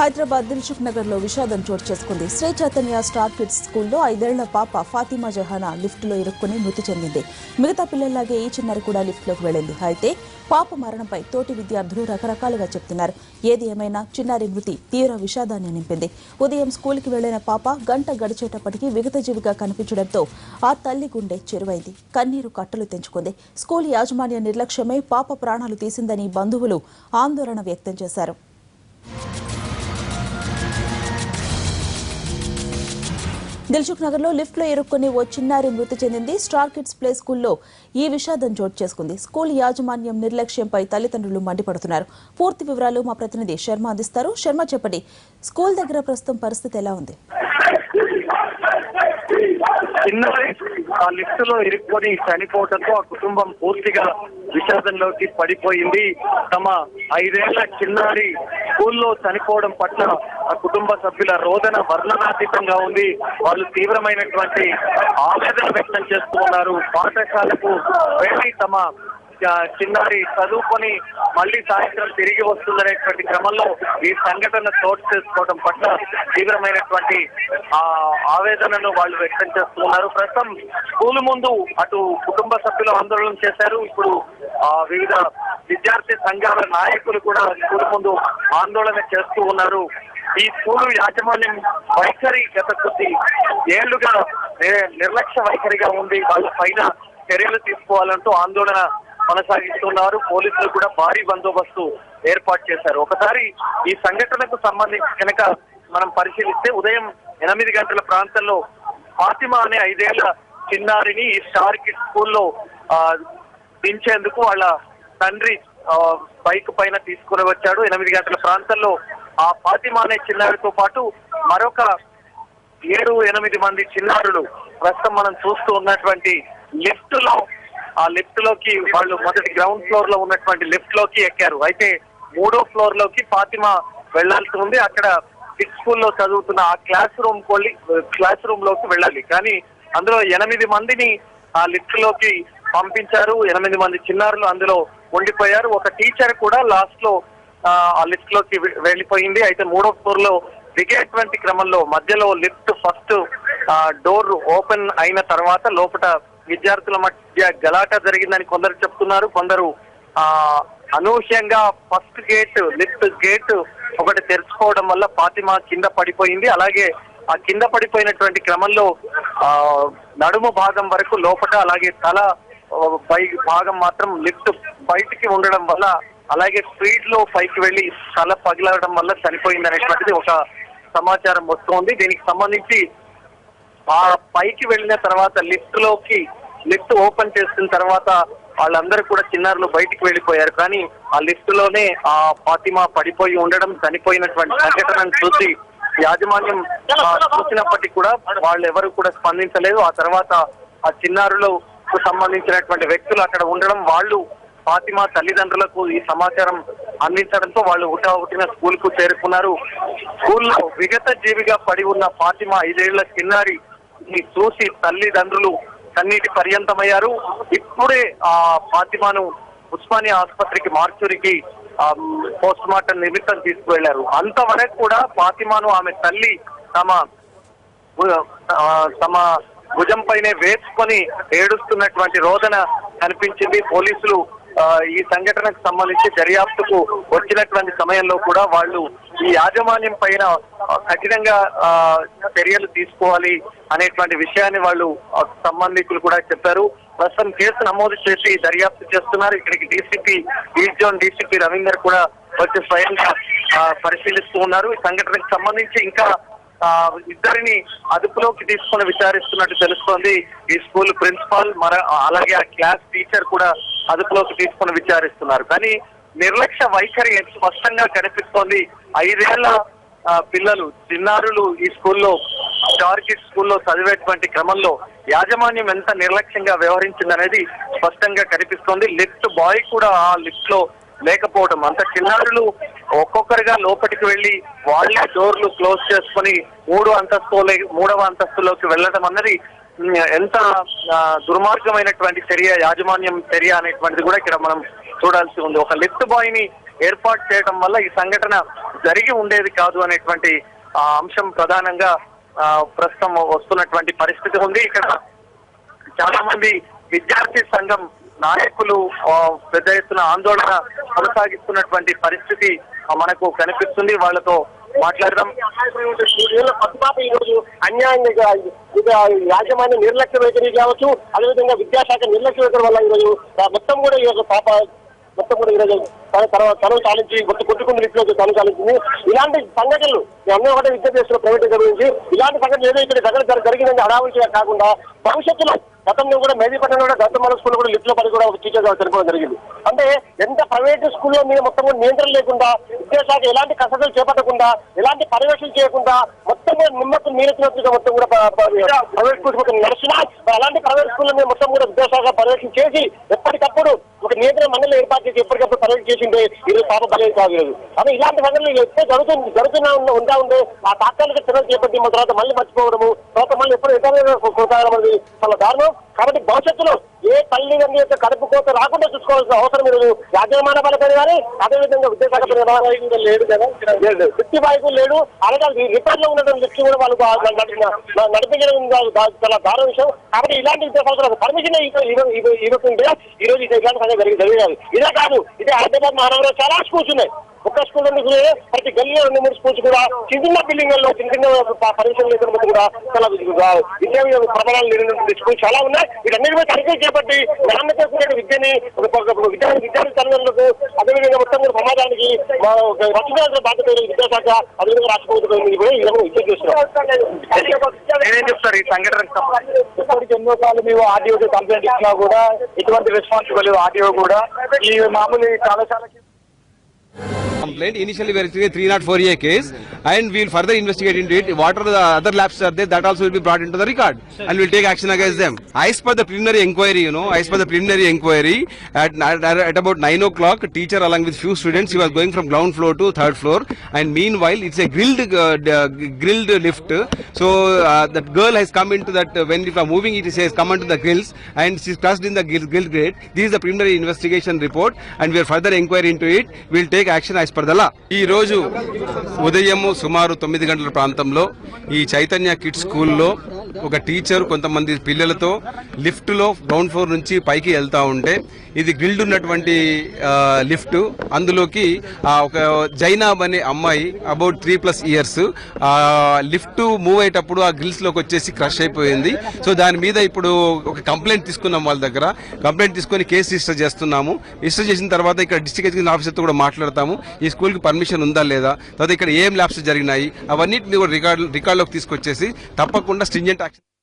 హైదరాబాద్ దిల్సుఖ్ నగర్ లో విషాదం చోటు చేసుకుంది. శ్రీ చైతన్య స్టార్ కిడ్స్ స్కూల్లో 5 ఏళ్ల పాప ఫాతిమా జహానా లిఫ్ట్ లో ఇరుక్కుని మృతి చెందింది. మిగతా పిల్లల్లాగే ఈ చిన్నారి కూడా లిఫ్ట్ లోకి వెళ్లింది. అయితే పాప మరణంపై తోటి విద్యార్థులు రకరకాలుగా చెప్తున్నారు. ఏది ఏమైనా చిన్నారి మృతి తీవ్ర విషాదాన్ని నింపింది. ఉదయం స్కూల్ కి వెళ్లిన పాప గంట గడిచేటప్పటికీ విగతజీవిగా కనిపించడంతో ఆ తల్లి గుండె చెరువైంది. కన్నీరు కట్టలు తెంచుకుంది. స్కూల్ యాజమాన్య నిర్లక్ష్యమే పాప ప్రాణాలు తీసిందని బంధువులు ఆందోళన వ్యక్తం చేశారు. దిల్సుఖ్ నగర్ లో లిఫ్ట్ లో ఇరుక్కుని ఓ చిన్నారి మృతి చెందింది. స్టార్ కిడ్స్ ప్లే స్కూల్లో ఈ విషాదం చోటు చేసుకుంది. స్కూల్ యాజమాన్యం నిర్లక్ష్యంపై తల్లిదండ్రులు మండిపడుతున్నారు. పూర్తి వివరాలు మా ప్రతినిధి శర్మ అందిస్తారు. శర్మ, చెప్పండి, స్కూల్ దగ్గర ప్రస్తుతం పరిస్థితి ఎలా ఉంది? చిన్నారి ఆ లిఫ్ట్ లో ఇరుక్కొని చనిపోవడంతో ఆ కుటుంబం పూర్తిగా విషాదంలోకి పడిపోయింది. తమ 5 ఏళ్ల చిన్నారి స్కూల్లో చనిపోవడం పట్ల ఆ కుటుంబ సభ్యుల రోదన వర్ణనాతీతంగా ఉంది. వాళ్ళు తీవ్రమైనటువంటి ఆవేదన వ్యక్తం చేస్తూ ఉన్నారు. పాఠశాలకు వెళ్లి తమ చిన్నారి చదువుకొని మళ్లీ సాయంత్రం తిరిగి వస్తుందనేటువంటి క్రమంలో ఈ సంఘటన చోటు చేసుకోవడం పట్ల తీవ్రమైనటువంటి ఆవేదనను వాళ్ళు వ్యక్తం చేస్తున్నారు. ప్రస్తుతం స్కూల్ ముందు అటు కుటుంబ సభ్యులు ఆందోళన చేశారు. ఇప్పుడు వివిధ విద్యార్థి సంఘాల నాయకులు కూడా స్కూల్ ముందు ఆందోళన చేస్తూ ఉన్నారు. ఈ స్కూలు యాజమాన్యం వైఖరి గత కొద్ది ఏళ్లుగా నిర్లక్ష్య వైఖరిగా ఉంది. వాళ్ళ పైన చర్యలు తీసుకోవాలంటూ ఆందోళన కొనసాగిస్తున్నారు. పోలీసులు కూడా భారీ బందోబస్తు ఏర్పాటు చేశారు. ఒకసారి ఈ సంఘటనకు సంబంధించి కనుక మనం పరిశీలిస్తే ఉదయం 8 గంటల ప్రాంతంలో ఫాతిమా అనే 5 ఏళ్ల చిన్నారిని ఈ స్టార్ కిడ్స్ స్కూల్లో దించేందుకు వాళ్ళ తండ్రి బైక్ పైన తీసుకుని వచ్చాడు. 8 గంటల ప్రాంతంలో ఆ ఫాతిమా అనే చిన్నారితో పాటు మరొక 7-8 మంది చిన్నారులు ప్రస్తుతం మనం చూస్తూ ఉన్నటువంటి లిఫ్ట్ లోకి వాళ్ళు మొదటి గ్రౌండ్ ఫ్లోర్ లో ఉన్నటువంటి లిఫ్ట్ లోకి ఎక్కారు. అయితే 3వ ఫ్లోర్ లోకి ఫాతిమా వెళ్లాల్సి ఉంది. అక్కడ కిడ్స్ స్కూల్లో చదువుతున్న ఆ క్లాస్ రూమ్ లోకి వెళ్ళాలి. కానీ అందులో 8 మందిని ఆ లిఫ్ట్ లోకి పంపించారు. 8 మంది చిన్నారులు అందులో ఉండిపోయారు. ఒక టీచర్ కూడా లాస్ట్ లో ఆ లిఫ్ట్ లోకి వెళ్ళిపోయింది. అయితే 3వ ఫ్లోర్ లో దిగేటువంటి క్రమంలో మధ్యలో లిఫ్ట్ ఫస్ట్ డోర్ ఓపెన్ అయిన తర్వాత లోపల విద్యార్థుల మధ్య గలాట జరిగిందని కొందరు చెప్తున్నారు. కొందరు అనూహ్యంగా ఫస్ట్ లిఫ్ట్ గేట్ ఒకటి తెరుచుకోవడం వల్ల ఫాతిమా కింద పడిపోయింది. అలాగే ఆ కింద పడిపోయినటువంటి క్రమంలో నడుము భాగం వరకు లోపల, అలాగే తల భాగం మాత్రం లిఫ్ట్ బయటికి ఉండడం వల్ల, అలాగే స్పీడ్ లో పైకి వెళ్లి తల పగిలడం వల్ల చనిపోయింది అనేటువంటిది ఒక సమాచారం వస్తోంది. దీనికి సంబంధించి ఆ పైకి వెళ్ళిన తర్వాత లిఫ్ట్ ఓపెన్ చేసిన తర్వాత వాళ్ళందరూ కూడా చిన్నారులు బయటికి వెళ్ళిపోయారు. కానీ ఆ లిఫ్ట్ లోనే ఆ ఫాతిమా పడిపోయి ఉండడం, చనిపోయినటువంటి సంఘటనను చూసి యాజమాన్యం చూసినప్పటికీ కూడా వాళ్ళు ఎవరు కూడా స్పందించలేదు. ఆ తర్వాత ఆ చిన్నారులకు సంబంధించినటువంటి వ్యక్తులు అక్కడ ఉండడం, వాళ్ళు ఫాతిమా తల్లిదండ్రులకు ఈ సమాచారం అందించడంతో వాళ్ళు హుటాహుటిన స్కూల్ కు చేరుకున్నారు. స్కూల్లో విగత జీవిగా పడి ఉన్న ఫాతిమా 5 ఏళ్ల చిన్నారి చూసి తల్లిదండ్రులు కన్నీటి పర్యంతమయ్యారు. ఇప్పుడే ఆ ఫాతిమాను ఉస్మానియా ఆసుపత్రికి మార్చురికి పోస్ట్ మార్టం నిమిత్తం తీసుకువెళ్లారు. అంతవరకు కూడా ఫాతిమాను ఆమె తల్లి తమ భుజం పైనే వేసుకొని ఏడుస్తున్నటువంటి రోదన కనిపించింది. పోలీసులు ఈ సంఘటనకు సంబంధించి దర్యాప్తుకు వచ్చినటువంటి సమయంలో కూడా వాళ్ళు ఈ యాజమాన్యం పైన కఠినంగా చర్యలు తీసుకోవాలి అనేటువంటి విషయాన్ని వాళ్ళు సంబంధికులు కూడా చెప్పారు. ప్రస్తుతం కేసు నమోదు చేసి దర్యాప్తు చేస్తున్నారు. ఇక్కడికి ఈస్ట్ జోన్ డీసీపీ రవీందర్ కూడా వచ్చి స్వయంగా పరిశీలిస్తూ ఉన్నారు. ఈ సంఘటనకు సంబంధించి ఇంకా ఇద్దరిని అదుపులోకి తీసుకుని విచారిస్తున్నట్టు తెలుస్తోంది. ఈ స్కూల్ ప్రిన్సిపాల్ అలాగే ఆ క్లాస్ టీచర్ కూడా అదుపులోకి తీసుకుని విచారిస్తున్నారు. కానీ నిర్లక్ష్య వైఖరి స్పష్టంగా కనిపిస్తోంది. 5 ఏళ్ల పిల్లలు, చిన్నారులు ఈ స్కూల్లో స్టార్ కిడ్స్ స్కూల్లో చదివేటువంటి క్రమంలో యాజమాన్యం ఎంత నిర్లక్ష్యంగా వ్యవహరించిందనేది స్పష్టంగా కనిపిస్తోంది. లిఫ్ట్ బాయ్ కూడా ఆ లిఫ్ట్ లో లేకపోవడం, అంత చిన్నారులు ఒక్కొక్కరిగా లోపలికి వెళ్లి వాళ్ళే డోర్లు క్లోజ్ చేసుకుని 3వ అంతస్తులోకి వెళ్ళడం అన్నది ఎంత దుర్మార్గమైనటువంటి చర్య, యాజమాన్యం చర్య అనేటువంటిది కూడా ఇక్కడ మనం చూడాల్సి ఉంది. ఒక లిఫ్ట్ బాయ్ ని ఏర్పాటు చేయడం వల్ల ఈ సంఘటన జరిగి ఉండేది కాదు అనేటువంటి అంశం ప్రధానంగా ప్రస్తుతం వస్తున్నటువంటి పరిస్థితి ఉంది. ఇక్కడ చాలా మంది విద్యార్థి సంఘం నాయకులు పెద్ద ఎత్తున ఆందోళన కొనసాగిస్తున్నటువంటి పరిస్థితి మనకు కనిపిస్తుంది. వాళ్ళతో మాట్లాడదాం. ఈ రోజు అన్యాయంగా యాజమాన్య నిర్లక్ష్య వైఖరి కావచ్చు, అదేవిధంగా విద్యాశాఖ నిర్లక్ష్య వైఖరి వల్ల ఈరోజు మొత్తం కూడా ఈ యొక్క పాప మొత్తం కూడా ఈరోజు తను చాలించి కొట్టుకుని లిఫ్ట్లో తను చాలించింది. ఇలాంటి సంఘటనలు అన్నీ ఒకటే విద్య చేస్తున్న ప్రైవేట్ గురించి ఇలాంటి సంఘటనలు ఏదో ఇక్కడ దగ్గర జరిగిందని హడావుడిగా కాకుండా భవిష్యత్తులో గతంలో కూడా మేదీపట్నంలో కూడా గతంలో స్కూల్ కూడా లిఫ్ట్ లో పడి కూడా ఒక టీచర్ చనిపోవడం జరిగింది. అంటే ఎంత ప్రైవేట్ స్కూల్లో మీద మొత్తం కూడా నియంత్రణ లేకుండా, విద్యాశాఖ ఎలాంటి కసరలు చేపట్టకుండా, ఎలాంటి పర్యవేక్షణ చేయకుండా మొత్తం కూడా నిమ్మకం నీరెత్తినట్టుగా మొత్తం కూడా ప్రైవేట్ స్కూల్స్ మొత్తం నడిచినా అలాంటి ప్రైవేట్ స్కూల్లో మీద మొత్తం కూడా విద్యాశాఖ పర్యవేక్షణ చేసి ఎప్పటికప్పుడు ఒక నియంత్రణ మండలి ఏర్పాటు చేసి ఎప్పటికప్పుడు పర్యవేక్షణ చేసిందే ఈరోజు పాప బలేదు కాదు. కానీ ఇలాంటి సంఘటనలు ఎక్కువ జరుగుతున్నా ఉండే ఆ తాత్కాలిక చర్యలు చేపట్టి మన తర్వాత మళ్ళీ మర్చిపోవడము, తర్వాత మళ్ళీ ఎప్పుడు ఎక్కడ కొనసాగడం అనేది చాలా దారుణం. కాబట్టి భవిష్యత్తులో ఏ తల్లిదండ్రుల యొక్క కడుపు కోత రాకుండా చూసుకోవాల్సిన అవసరం ఈరోజు యాజమాన్య బలపై కానీ అదేవిధంగా విద్యాశాఖ లేడు కదా, 55 లేడు. అలాగే రిపేర్ లో ఉండడం లిఫ్ట్ కూడా వాళ్ళు నడిపించడం చాలా దారుణ విషయం. కాబట్టి ఇలాంటి విద్యాశాఖలకు పర్మిషన్ ఇవ్వకుంటే ఈ రోజు ఇలాంటి సంగతి జరిగేది. ఇదే కాదు, ఇదే హైదరాబాద్ మహానగరంలో చాలా స్కూల్స్ ఉన్నాయి. ఒక్క స్కూల్ ప్రతి గల్లీలో 2-3 స్కూల్స్ కూడా చిన్న బిల్డింగ్లలో చిన్న పర్మిషన్ లేకుండా కూడా చాలా విద్యా ప్రమాణాలు లేనటువంటి స్కూల్స్ చాలా ఉన్నాయి. వీటన్నిటి మీద తనిఖీ చేపట్టి నాణ్యత విద్యని విద్యార్థి తల్లిదండ్రులకు అదేవిధంగా మొత్తం కూడా సమాజానికి రక్షణ బాధ్యత విద్యాశాఖ అదేవిధంగా రాష్ట్ర ప్రభుత్వం విద్య చేస్తున్నారు. ఏం చెప్తారు ఈ సంఘటన? ఇప్పటికి ఎన్నోసార్లు మేము ఆర్టీఓకి కంప్లైంట్ ఇచ్చినా కూడా ఎటువంటి రెస్పాన్సిబుల్ ఆర్టీఓ కూడా ఈ మామూలు కళాశాలకి complaint. Initially we are receiving a 304A case and we will further investigate into it. What are the other lapses are there, that also will be brought into the record and we will take action against them. As per the preliminary inquiry, at about 9 o'clock, teacher along with few students, he was going from ground floor to third floor, and meanwhile it's a grilled lift. So that girl has come into that, when we are moving it, she has come into the grills and she's crushed in the grill grate. This is the preliminary investigation report and we are further inquiry into it. We will take action as per the law. ఈ రోజు ఉదయము సుమారు 9 గంటల ప్రాంతంలో ఈ Chaitanya kids స్కూల్లో ఒక teacher కొంతమంది పిల్లలతో లిఫ్ట్ లో గ్రౌండ్ ఫ్లోర్ నుంచి పైకి వెళ్తా ఉంటే ఇది గ్రిల్డ్ ఉన్నటువంటి లిఫ్ట్, అందులోకి ఒక జైనాబ్ అనే అమ్మాయి అబౌట్ 3+ years లిఫ్ట్ మూవ్ అయ్యేటప్పుడు ఆ గ్రిల్స్ లోకి వచ్చేసి క్రష్ అయిపోయింది. సో దాని మీద ఇప్పుడు ఒక కంప్లైంట్ తీసుకున్నాం, వాళ్ళ దగ్గర కంప్లైంట్ తీసుకుని కేసు రిజిస్టర్ చేస్తున్నాము. రిజిస్టర్ చేసిన తర్వాత ఇక్కడ డిస్ట్రిక్ట్ ఎడ్యుకేషన్ ఆఫీసర్ తో కూడా మాట్లాడతాము, ఈ స్కూల్ కి పర్మిషన్ ఉందా లేదా, తర్వాత ఇక్కడ ఏం ల్యాబ్స్ జరిగినాయి అవన్నిటిని కూడా రికార్డులోకి తీసుకొచ్చేసి తప్పకుండా స్ట్రింజెంట్ యాక్షన్